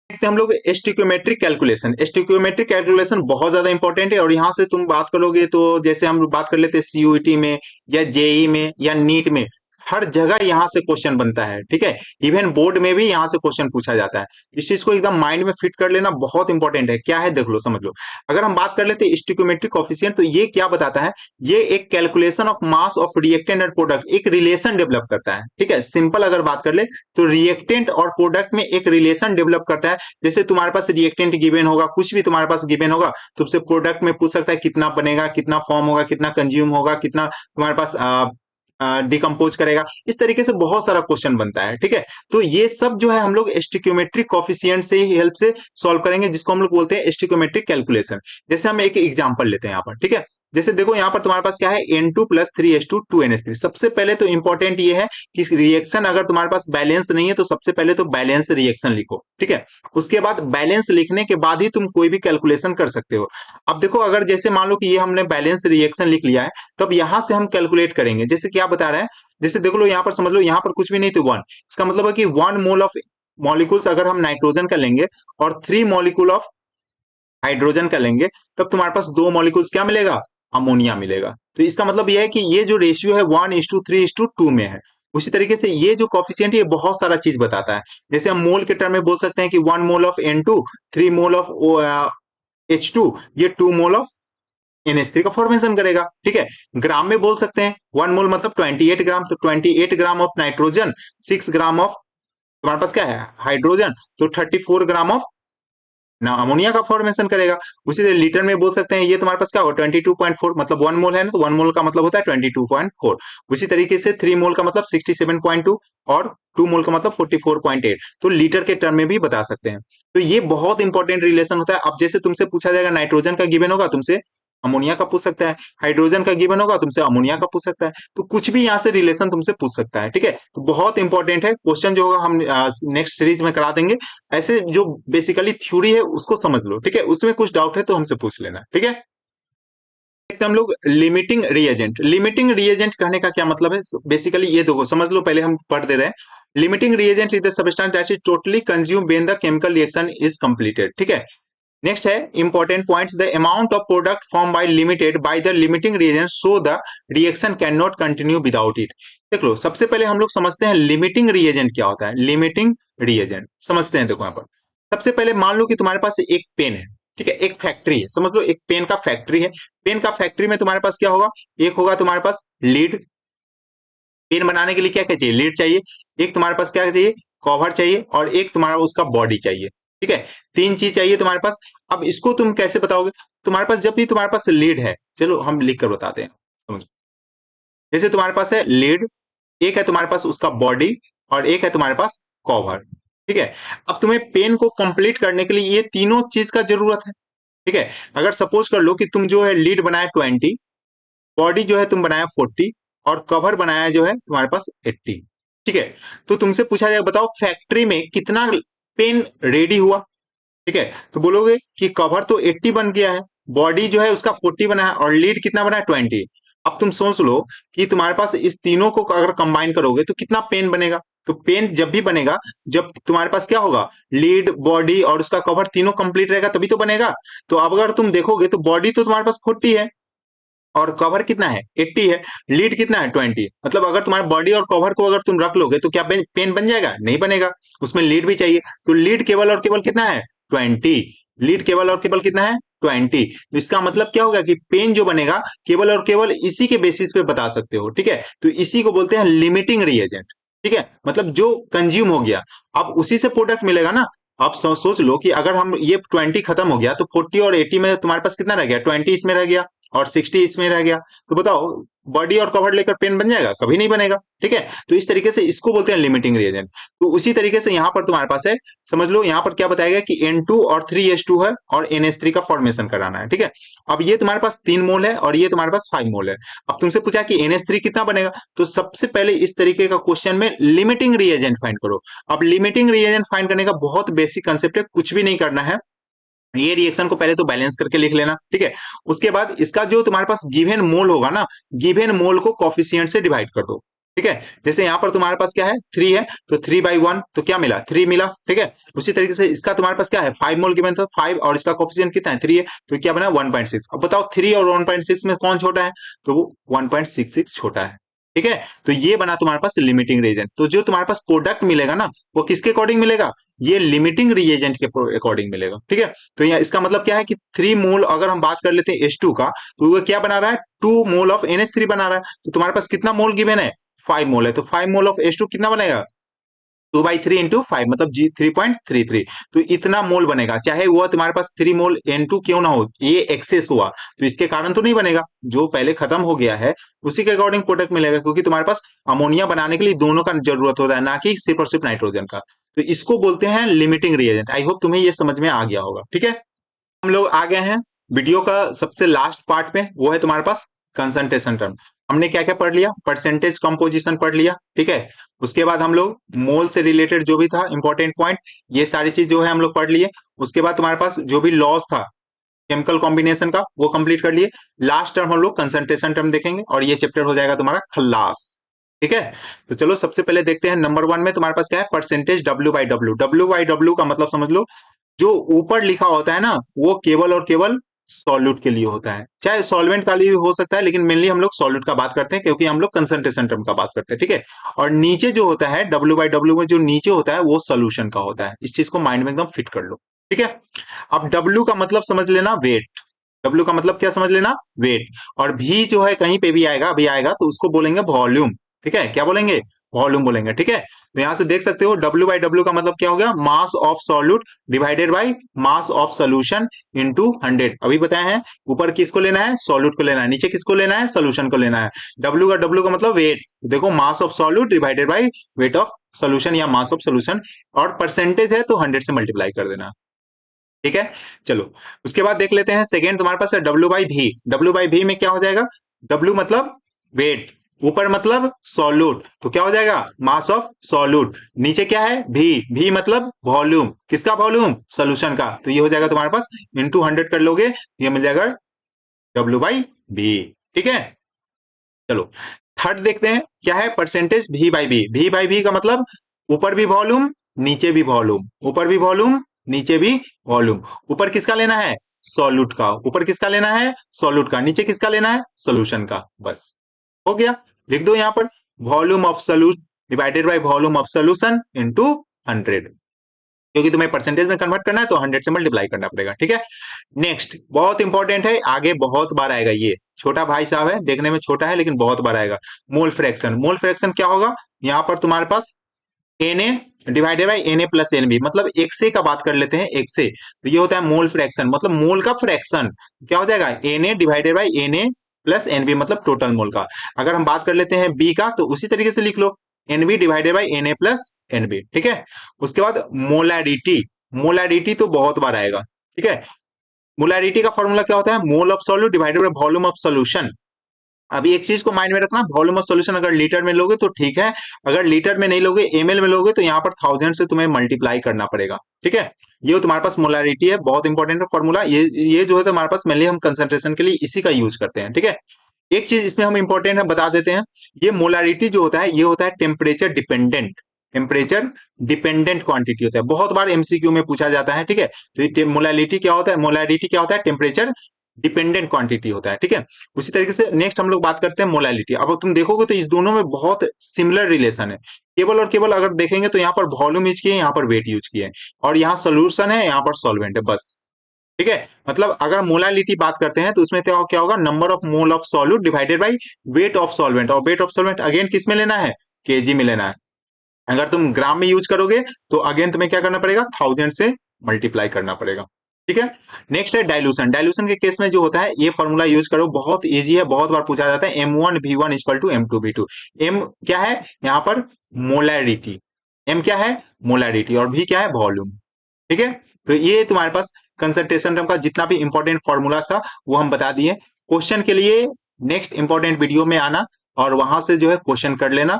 देखते हैं हम लोग स्टिक्योमेट्रिक कैलकुलेशन। स्टिक्योमेट्रिक कैलकुलेशन बहुत ज्यादा इंपॉर्टेंट है और यहाँ से तुम बात करोगे तो जैसे हम बात कर लेते हैं CUET में या JEE में या नीट में, हर जगह यहाँ से क्वेश्चन बनता है, ठीक है। इवन बोर्ड में भी यहाँ से क्वेश्चन पूछा जाता है। इस चीज को एकदम माइंड में फिट कर लेना बहुत इंपॉर्टेंट है। क्या है देख लो, समझ लो। अगर हम बात कर लेते हैं स्टिक्योमेट्रिक कोफिशिएंट, तो ये क्या बताता है, ये एक calculation of mass of reactant and product, एक रिलेशन डेवलप करता है, ठीक है। सिंपल अगर बात कर ले तो रिएक्टेंट और प्रोडक्ट में एक रिलेशन डेवलप करता है। जैसे तुम्हारे पास रिएक्टेंट गिवन होगा, कुछ भी तुम्हारे पास गिवन होगा, तुमसे प्रोडक्ट में पूछ सकता है कितना बनेगा, कितना फॉर्म होगा, कितना कंज्यूम होगा, कितना तुम्हारे पास डिकम्पोज करेगा। इस तरीके से बहुत सारा क्वेश्चन बनता है, ठीक है। तो ये सब जो है हम लोग स्टिक्योमेट्रिक कोफिशिएंट से ही हेल्प से सॉल्व करेंगे, जिसको हम लोग बोलते हैं स्टिक्योमेट्रिक कैलकुलेशन। जैसे हम एक एग्जांपल लेते हैं यहाँ पर, ठीक है। जैसे देखो यहाँ पर तुम्हारे पास क्या है, N2 + 3H2 2NH3। सबसे पहले तो इंपॉर्टेंट ये है कि रिएक्शन अगर तुम्हारे पास बैलेंस नहीं है तो सबसे पहले तो बैलेंस रिएक्शन लिखो, ठीक है। उसके बाद बैलेंस लिखने के बाद ही तुम कोई भी कैलकुलेशन कर सकते हो। अब देखो, अगर जैसे मान लो कि ये हमने बैलेंस रिएक्शन लिख लिया है, तो अब यहां से हम कैलकुलेट करेंगे। जैसे क्या बता रहा है, जैसे देख लो यहाँ पर, समझ लो यहाँ पर कुछ भी नहीं तो 1, इसका मतलब है कि 1 मोल ऑफ मॉलिक्यूल्स अगर हम नाइट्रोजन का लेंगे और 3 मॉलिक्यूल ऑफ हाइड्रोजन का लेंगे, तब तुम्हारे पास 2 मॉलिक्यूल्स क्या मिलेगा, अमोनिया मिलेगा। तो इसका मतलब यह है कि ये जो रेशियो है 1:3:2 में है। उसी तरीके से ये जो कॉफिशिएंट है ये बहुत सारा चीज बताता है। जैसे हम मोल के टर्म में बोल सकते हैं कि 1 mole of N2, 3 mole of H2, ये 2 मोल ऑफ NH3 का फॉर्मेशन करेगा, ठीक है। ग्राम में बोल सकते हैं 1 मोल मतलब 28 ग्राम, तो 28 gram of nitrogen, 6 gram of तुम्हारे पास क्या है हाइड्रोजन, तो 34 ग्राम ऑफ ना अमोनिया का फॉर्मेशन करेगा। उसी तरह लीटर में बोल सकते हैं ये तुम्हारे पास क्या होगा 22.4, मतलब 1 मोल है ना, तो 1 मोल का मतलब होता है 22.4। उसी तरीके से 3 मोल का मतलब 67.2 और 2 मोल का मतलब 44.8, तो लीटर के टर्म में भी बता सकते हैं। तो ये बहुत इंपॉर्टेंट रिलेशन होता है। अब जैसे तुमसे पूछा जाएगा नाइट्रोजन का गिवन होगा तुमसे अमोनिया का पूछ सकता है, हाइड्रोजन का गिवन होगा तुमसे अमोनिया का पूछ सकता है, तो कुछ भी यहाँ से रिलेशन तुमसे पूछ सकता है, ठीक है। तो बहुत इंपॉर्टेंट है क्वेश्चन जो होगा, हम नेक्स्ट सीरीज में करा देंगे। ऐसे जो बेसिकली थ्योरी है उसको समझ लो, ठीक है, उसमें कुछ डाउट है तो हमसे पूछ लेना, ठीक है। देखते हैं हम लोग लिमिटिंग रिएजेंट। लिमिटिंग रिएजेंट कहने का क्या मतलब है, बेसिकली ये देखो समझ लो, पहले हम पढ़ दे रहे हैं। Limiting reagent is the substance that is totally consume when the chemical reaction is completed, ठीक है। नेक्स्ट है important points, the amount of product form by limited by the limiting reagent so the reaction can not continue without it. देख लो, सबसे पहले हम लोग समझते हैं लिमिटिंग रिएजेंट क्या होता है। लिमिटिंग रिएजेंट समझते हैं, देखो यहाँ पर सबसे पहले मान लो कि तुम्हारे पास एक पेन है, ठीक है, एक फैक्ट्री है, समझ लो एक पेन का फैक्ट्री है। पेन का फैक्ट्री में तुम्हारे पास क्या होगा, एक होगा तुम्हारे पास लीड, पेन बनाने के लिए क्या क्या चाहिए, लीड चाहिए, एक तुम्हारे पास क्या चाहिए, कवर चाहिए, और एक तुम्हारा उसका बॉडी चाहिए, ठीक है। तीन चीज चाहिए तुम्हारे पास। अब इसको तुम कैसे बताओगे, तुम्हारे पास जब भी तुम्हारे पास लीड है, चलो हम लिख कर बताते हैं, समझो। जैसे तुम्हारे पास है लीड, एक है तुम्हारे पास उसका बॉडी, और एक है तुम्हारे पास कवर, ठीक है। अब तुम्हें पेन को कंप्लीट करने के लिए ये तीनों चीज का जरूरत है, ठीक है। अगर सपोज कर लो कि तुम जो है लीड बनाया 20, बॉडी जो है तुम बनाया 40, और कवर बनाया जो है तुम्हारे पास 80, ठीक है। तो तुमसे पूछा जाए बताओ फैक्ट्री में कितना पेन रेडी हुआ, ठीक है। तो बोलोगे कि कवर तो 80 बन गया है, बॉडी जो है उसका 40 बना है, और लीड कितना बना है 20। अब तुम सोच लो कि तुम्हारे पास इस तीनों को अगर कंबाइन करोगे तो कितना पेन बनेगा। तो पेन जब भी बनेगा, जब तुम्हारे पास क्या होगा, लीड बॉडी और उसका कवर तीनों कंप्लीट रहेगा तभी तो बनेगा। तो अब अगर तुम देखोगे तो बॉडी तो तुम्हारे पास 40 है, और कवर कितना है 80 है, लीड कितना है 20। मतलब अगर तुम्हारे बॉडी और कवर को अगर तुम रख लोगे तो क्या पेन बन जाएगा, नहीं बनेगा, उसमें लीड भी चाहिए। तो लीड केवल और केवल कितना है 20, लीड केवल और केवल कितना है 20। तो इसका मतलब क्या होगा कि पेन जो बनेगा केवल और केवल इसी के बेसिस पे बता सकते हो, ठीक है। तो इसी को बोलते हैं लिमिटिंग रिएजेंट, ठीक है, मतलब जो कंज्यूम हो गया अब उसी से प्रोडक्ट मिलेगा ना। आप सोच लो कि अगर हम ये 20 खत्म हो गया तो 40 और 80 में तुम्हारे पास कितना रह गया, 20 इसमें रह गया और 60 इसमें रह गया। तो बताओ बॉडी और कवर लेकर पेन बन जाएगा, कभी नहीं बनेगा, ठीक है। तो इस तरीके से इसको बोलते हैं लिमिटिंग रिएजेंट। तो उसी तरीके से यहां पर तुम्हारे पास है, समझ लो यहां पर क्या बताया गया कि N2 और 3H2 है, और NH3 का फॉर्मेशन कराना है, ठीक है। अब ये तुम्हारे पास 3 मोल है और ये तुम्हारे पास 5 मोल है। अब तुमसे पूछा कि NH3 कितना बनेगा, तो सबसे पहले इस तरीके का क्वेश्चन में लिमिटिंग रिएजेंट फाइंड करो। अब लिमिटिंग रिएजेंट फाइंड करने का बहुत बेसिक कंसेप्ट है, कुछ भी नहीं करना है, ये रिएक्शन को पहले तो बैलेंस करके लिख लेना, ठीक है। उसके बाद इसका जो तुम्हारे पास गिवन मोल होगा ना, गिवन मोल को कॉफिशिएंट से डिवाइड कर दो, ठीक है। जैसे यहां पर तुम्हारे पास क्या है 3 है, तो 3/1 तो क्या मिला 3 मिला, ठीक है। उसी तरीके से इसका तुम्हारे पास क्या है 5 मोल गिवन था 5, और इसका कॉफिशिएंट कितना है 3 है, तो क्या बना 1.6। अब बताओ 3 और 1.6 में कौन छोटा है, तो वो 1.66 छोटा है, ठीक है। तो ये बना तुम्हारे पास लिमिटिंग रिएजेंट। तो जो तुम्हारे पास प्रोडक्ट मिलेगा ना वो किसके अकॉर्डिंग मिलेगा, ये लिमिटिंग रिएजेंट के अकॉर्डिंग मिलेगा, ठीक है। तो यहाँ इसका मतलब क्या है कि 3 मोल अगर हम बात कर लेते हैं H2 का, तो वो क्या बना रहा है 2 मोल ऑफ NH3 बना रहा है। तो तुम्हारे पास कितना मोल गिवन है 5 मोल है, तो 5 मोल ऑफ H2 कितना बनेगा 2/3 इंटू 5 मतलब जी 3.33। तो इतना मोल बनेगा, चाहे वो तुम्हारे पास 3 मोल N2 क्यों ना हो, ये एक्सेस हुआ तो इसके कारण तो नहीं बनेगा, जो पहले खत्म हो गया है उसी के अकॉर्डिंग प्रोडक्ट मिलेगा, क्योंकि तुम्हारे पास अमोनिया बनाने के लिए दोनों का जरूरत होता है, ना कि सिर्फ और सिर्फ नाइट्रोजन का। तो इसको बोलते हैं लिमिटिंग रिएजेंट। आई होप तुम्हें ये समझ में आ गया होगा, ठीक है। हम लोग आ गए हैं वीडियो का सबसे लास्ट पार्ट में, वो है तुम्हारे पास कंसंट्रेशन टर्म। हमने क्या क्या पढ़ लिया, परसेंटेज कंपोजिशन पढ़ लिया, ठीक है। उसके बाद हम लोग मोल से रिलेटेड जो भी था इंपॉर्टेंट पॉइंट, ये सारी चीज जो है हम लोग पढ़ लिए। उसके बाद तुम्हारे पास जो भी लॉस था केमिकल कॉम्बिनेशन का वो कंप्लीट कर लिए। लास्ट टर्म हम लोग कंसंट्रेशन टर्म देखेंगे और ये चैप्टर हो जाएगा तुम्हारा खल्लास, ठीक है। तो चलो सबसे पहले देखते हैं नंबर 1 में तुम्हारे पास क्या है परसेंटेज W/W। W/W का मतलब समझ लो, जो ऊपर लिखा होता है ना वो केवल और केवल सॉल्यूट के लिए होता है, चाहे सॉल्वेंट का लिए भी हो सकता है, लेकिन मेनली हम लोग सॉल्यूट का बात करते हैं क्योंकि हम लोग कंसंट्रेशन टर्म का बात करते हैं, ठीक है। और नीचे जो होता है W/W में जो नीचे होता है वो सोल्यूशन का होता है, इस चीज को माइंड में एकदम फिट कर लो, ठीक है। अब W का मतलब समझ लेना वेट, W का मतलब क्या समझ लेना वेट। और V जो है कहीं पे भी आएगा, अभी आएगा तो उसको बोलेंगे वॉल्यूम, ठीक है, क्या बोलेंगे वॉल्यूम बोलेंगे, ठीक है। तो यहां से देख सकते हो W/W का मतलब क्या हो गया mass of solute divided by mass of solution into 100। अभी बताए हैं ऊपर किसको लेना है सॉल्यूट को लेना है, नीचे किसको लेना है सोल्यूशन को लेना है। W का मतलब वेट, देखो mass of solute divided by weight of solution या मास ऑफ सोल्यूशन, और परसेंटेज है तो 100 से मल्टीप्लाई कर देना। ठीक है। चलो उसके बाद देख लेते हैं सेकेंड तुम्हारे पास है डब्ल्यू बाई भी। डब्ल्यू बाई भी में क्या हो जाएगा, डब्ल्यू मतलब वेट, ऊपर मतलब सॉल्यूट, तो क्या हो जाएगा मास ऑफ सॉल्यूट। नीचे क्या है भी मतलब वॉल्यूम, किसका वॉल्यूम, सोल्यूशन का, तो ये हो जाएगा तुम्हारे पास इंटू 100 कर लोगे, ये मिल जाएगा डब्ल्यू बाई भी। ठीक है। चलो थर्ड देखते हैं क्या है, परसेंटेज भी बाई भी। भी बाई भी का मतलब ऊपर भी वॉल्यूम नीचे भी वॉल्यूम, ऊपर भी वॉल्यूम नीचे भी वॉल्यूम। ऊपर किसका लेना है, सॉल्यूट का, ऊपर किसका लेना है सॉल्यूट का, नीचे किसका लेना है सोल्यूशन का, बस हो गया। लिख दो यहां पर volume of solute divided by volume of solution into 100, क्योंकि तुम्हें परसेंटेज में कन्वर्ट करना है तो 100 से मल्टीप्लाई करना पड़ेगा। ठीक है। नेक्स्ट बहुत इंपॉर्टेंट है, आगे बहुत बार आएगा, ये छोटा भाई साहब है, देखने में छोटा है लेकिन बहुत बार आएगा। Mole fraction. मोल फ्रैक्शन क्या होगा, यहाँ पर तुम्हारे पास N A divided by N A plus N B, मतलब एक से का बात कर लेते हैं, एक से, तो ये होता है मोल फ्रैक्शन, मतलब मोल का फ्रैक्शन क्या हो जाएगा, N A divided by N A plus N B, मतलब टोटल मोल का। अगर हम बात कर लेते हैं बी का तो उसी तरीके से लिख लो, N B divided by N A plus N B. ठीक है। उसके बाद मोलैरिटी। मोलैरिटी तो बहुत बार आएगा। ठीक है। मोलैरिटी का फॉर्मूला क्या होता है, mole of solute divided by volume of solution. अभी एक चीज को माइंड में रखना, वॉल्यूम ऑफ सॉल्यूशन अगर लीटर में लोगे तो ठीक है, अगर लीटर में नहीं लोगे एमएल में लोगे तो यहाँ पर 1000 से तुम्हें मल्टीप्लाई करना पड़ेगा। ठीक है। ये तुम्हारे पास मोलारिटी है, बहुत इंपॉर्टेंट है फॉर्मूला, ये जो है तुम्हारे पास मेनली हम कंसंट्रेशन के लिए इसी का यूज करते हैं। ठीक है। एक चीज इसमें हम इंपॉर्टेंट है बता देते हैं, ये मोलारिटी जो होता है ये होता है temperature dependent, temperature dependent quantity होता है, बहुत बार एमसीक्यू में पूछा जाता है। ठीक है। तो ये मोलारिटी क्या होता है, मोलारिटी क्या होता है, टेम्परेचर डिपेंडेंट क्वांटिटी होता है। ठीक है। उसी तरीके से नेक्स्ट हम लोग बात करते हैं मोलालिटी। अब तुम देखोगे तो इस दोनों में बहुत सिमिलर रिलेशन है, केवल और केवल अगर देखेंगे तो यहाँ पर वॉल्यूम यूज किए, यहाँ पर वेट यूज किए, और यहाँ सोल्यूशन है, यहाँ पर सॉल्वेंट है, बस। ठीक है। मतलब अगर मोलालिटी बात करते हैं तो उसमें क्या होगा, number of mole of solute divided by weight of solvent, और वेट ऑफ सॉल्वेंट अगेन किस में लेना है, केजी में लेना है। अगर तुम ग्राम में यूज करोगे तो अगेन तुम्हें क्या करना पड़ेगा, 1000 से मल्टीप्लाई करना पड़ेगा। ठीक है। नेक्स्ट है डाइल्यूशन। डाइल्यूशन के केस में जो होता है ये फॉर्मूला यूज करो, बहुत इजी है, बहुत बार पूछा जाता है, M1V1 equal to M2V2। M क्या है यहाँ पर, मोलैरिटी, एम क्या है मोलैरिटी, और भी क्या है वॉल्यूम। ठीक है। तो ये तुम्हारे पास कंसंट्रेशन टर्म का जितना भी इंपॉर्टेंट फॉर्मूला था वो हम बता दिए। क्वेश्चन के लिए नेक्स्ट इंपॉर्टेंट वीडियो में आना और वहां से जो है क्वेश्चन कर लेना,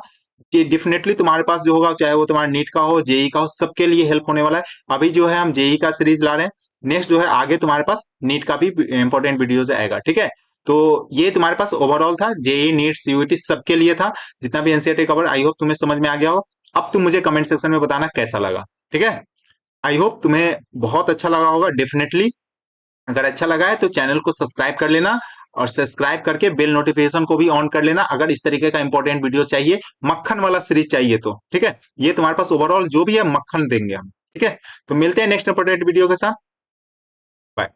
कि डेफिनेटली तुम्हारे पास जो होगा, चाहे वो तुम्हारा नीट का हो जेई का हो, सबके लिए हेल्प होने वाला है। अभी जो है हम जेई का सीरीज ला रहे हैं, नेक्स्ट जो है आगे तुम्हारे पास नीट का भी इंपॉर्टेंट वीडियोज आएगा। ठीक है। तो ये तुम्हारे पास ओवरऑल था, जेई नीट सीयूईटी सबके लिए था, जितना भी एनसीईआरटी कवर, आई होप तुम्हें समझ में आ गया हो। अब तुम मुझे कमेंट सेक्शन में बताना कैसा लगा। ठीक है। आई होप तुम्हें बहुत अच्छा लगा होगा डेफिनेटली। अगर अच्छा लगा है तो चैनल को सब्सक्राइब कर लेना, और सब्सक्राइब करके बेल नोटिफिकेशन को भी ऑन कर लेना अगर इस तरीके का इंपॉर्टेंट वीडियो चाहिए, मक्खन वाला सीरीज चाहिए तो। ठीक है। ये तुम्हारे पास ओवरऑल जो भी है मक्खन देंगे हम। ठीक है। तो मिलते हैं नेक्स्ट इंपॉर्टेंट वीडियो के साथ। बाय।